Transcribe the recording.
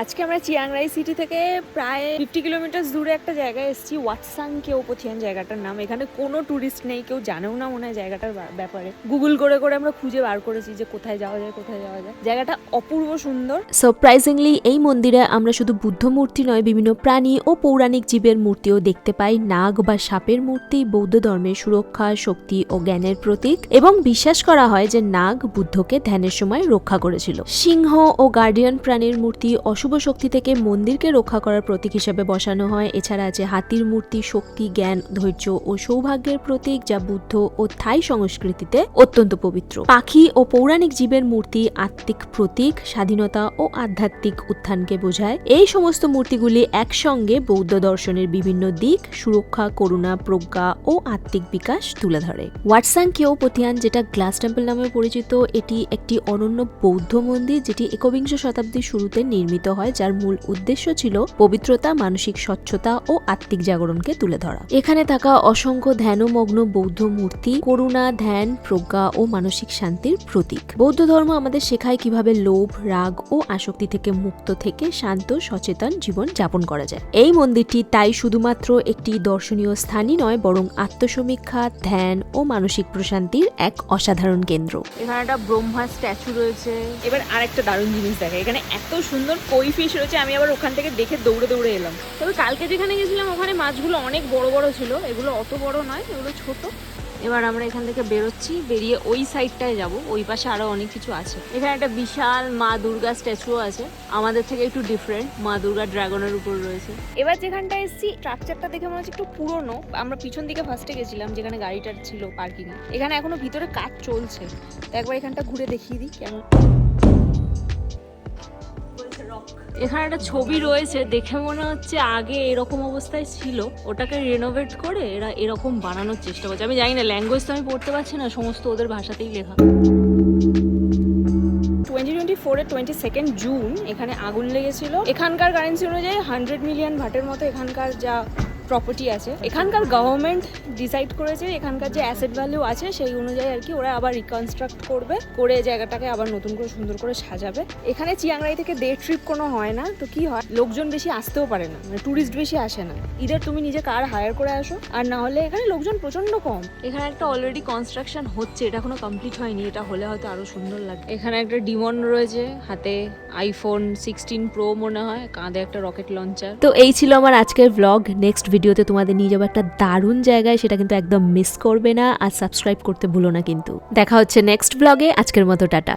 আজকে আমরা চিয়াংরাই সিটি থেকে প্রায় 50 কিলোমিটার দূরে একটা জায়গায় এসেছি, ওয়াটসাং কেওপথিয়ান জায়গাটার নাম। এখানে কোনো টুরিস্ট নেই, কেউ জানেও না মনে হয় জায়গাটার ব্যাপারে। গুগল করে করে আমরা খুঁজে বার করেছি যে কোথায় যাওয়া যায় কোথায় যাওয়া যায়। জায়গাটা অপূর্ব সুন্দর। সারপ্রাইজিংলি এই মন্দিরে আমরা শুধু বুদ্ধ মূর্তি নয়, বিভিন্ন প্রাণী ও পৌরাণিক জীবের মূর্তিও দেখতে পাই। নাগ বা সাপের মূর্তি বৌদ্ধ ধর্মের সুরক্ষা, শক্তি ও জ্ঞানের প্রতীক, এবং বিশ্বাস করা হয় যে নাগ বুদ্ধকে ধ্যানের সময় রক্ষা করেছিল। সিংহ ও গার্ডিয়ান প্রাণীর মূর্তি অশুভ শক্তি থেকে মন্দিরকে রক্ষা করার প্রতীক হিসেবে বসানো হয়। এছাড়া আছে হাতির মূর্তি, শক্তি, জ্ঞান, ধৈর্য ও সৌভাগ্যের প্রতীক, যা বুদ্ধ ও থাই সংস্কৃতিতে অত্যন্ত পবিত্র। পাখি ও পৌরাণিক জীবের মূর্তি আত্মিক প্রতীক, স্বাধীনতা ও আধ্যাত্মিক উত্থানকে বোঝায়। এই সমস্ত মূর্তিগুলি একসঙ্গে বৌদ্ধ দর্শনের বিভিন্ন দিক, সুরক্ষা, করুণা, প্রজ্ঞা ও আত্মিক বিকাশ তুলে ধরে। ওয়াটসাং কেওপথিয়ান, যেটা গ্লাস টেম্পল নামে পরিচিত, এটি একটি অনন্য বৌদ্ধ মন্দির যেটি একবিংশ শতাব্দীর শুরুতে নির্মিত হয়, যার মূল উদ্দেশ্য ছিল পবিত্রতা, মানসিক স্বচ্ছতা ও আত্মিক জাগরণকে তুলে ধরা। এখানে থাকা অসংখ্য ধ্যানমগ্ন বৌদ্ধ মূর্তি করুণা, ধ্যান, প্রজ্ঞা ও মানসিক শান্তির প্রতীক। বৌদ্ধ ধর্ম আমাদের শেখায় কিভাবে লোভ, রাগ ও আসক্তি থেকে মুক্ত থেকে শান্ত, সচেতন জীবন যাপন করা যায়। এই মন্দিরটি তাই শুধুমাত্র একটি দর্শনীয় স্থানই নয়, বরং আত্মসমীক্ষা, ধ্যান ও মানসিক প্রশান্তির এক অসাধারণ কেন্দ্র। এখানে একটা ব্রহ্মা স্ট্যাচু রয়েছে। এবার আরেকটা দারুণ জিনিস দেখে, এখানে এত সুন্দর কই ফিশ রয়েছে। আমি আবার ওখান থেকে দেখে দৌড়ে দৌড়ে এলাম। তবে কালকে যেখানে গেছিলাম ওখানে মাছগুলো অনেক বড় বড় ছিল, এগুলো অত বড় নয়, এগুলো ছোট। এবার আমরা এখান থেকে বেরোচ্ছি, বেরিয়ে ওই সাইডটায় যাব। ওই পাশে আরো অনেক কিছু আছে। এখানে একটা বিশাল মা দুর্গা স্ট্যাচুও আছে, আমাদের থেকে একটু ডিফারেন্ট। মা দুর্গা ড্রাগনের উপর রয়েছে। এবার যেখানটা এসেছি, স্ট্রাকচারটা দেখে মনে হচ্ছে একটু পুরনো। আমরা পিছন দিকে ফার্স্টে গেছিলাম যেখানে গাড়িটা ছিল পার্কিং এ। এখানে এখনো ভিতরে কাজ চলছে, তো একবার এখানটা ঘুরে দেখিয়ে দিই কেমন। এখানে একটা ছবি রয়েছে, দেখে মনে হচ্ছে আগে এরকম অবস্থায় ছিল, ওটাকে রেনোভেট করে এরা এরকম বানানোর চেষ্টা করছে। আমি জানি না, ল্যাঙ্গুয়েজ তো আমি পড়তে পারছি না, সমস্ত ওদের ভাষাতেই লেখা। 2024-এর 22 জুন এখানে আগুন লেগেছিল। এখানকার কারেন্সি অনুযায়ী 100 মিলিয়ন ভাটের মতো এখানকার যা প্রপার্টি আছে। এখানকার গভর্নমেন্ট ডিসাইড করেছে এখানকার যে অ্যাসেট ভ্যালু আছে সেই অনুযায়ী আর কি ওরা আবার রিকনস্ট্রাক্ট করবে, করে জায়গাটাকে আবার নতুন করে সুন্দর করে সাজাবে। এখানে চিয়াংরাই থেকে ডে ট্রিপ কোনো হয় না, তো কি হয়, লোকজন বেশি আসতেও পারে না, মানে টুরিস্ট বেশি আসে না। ইদার তুমি নিজে কার হায়ার করে আসো, আর না হলে এখানে লোকজন প্রচন্ড কম। এখানে একটা অলরেডি কনস্ট্রাকশন হচ্ছে, এটা এখনো কমপ্লিট হয়নি, এটা হলে হয়তো আরো সুন্দর লাগবে। এখানে একটা ডিমন রয়েছে, হাতে আইফোন 16 প্রো মনে হয়, কাঁধে একটা রকেট লঞ্চার। তো এই ছিল আমার আজকের ব্লগ। নেক্সট ভিডিওতে তোমাদের নিয়ে যাবো একটা দারুণ জায়গায়, সেটা কিন্তু একদম মিস করবে না। আর সাবস্ক্রাইব করতে ভুলো না কিন্তু। দেখা হচ্ছে নেক্সট ব্লগে। আজকের মতো টাটা।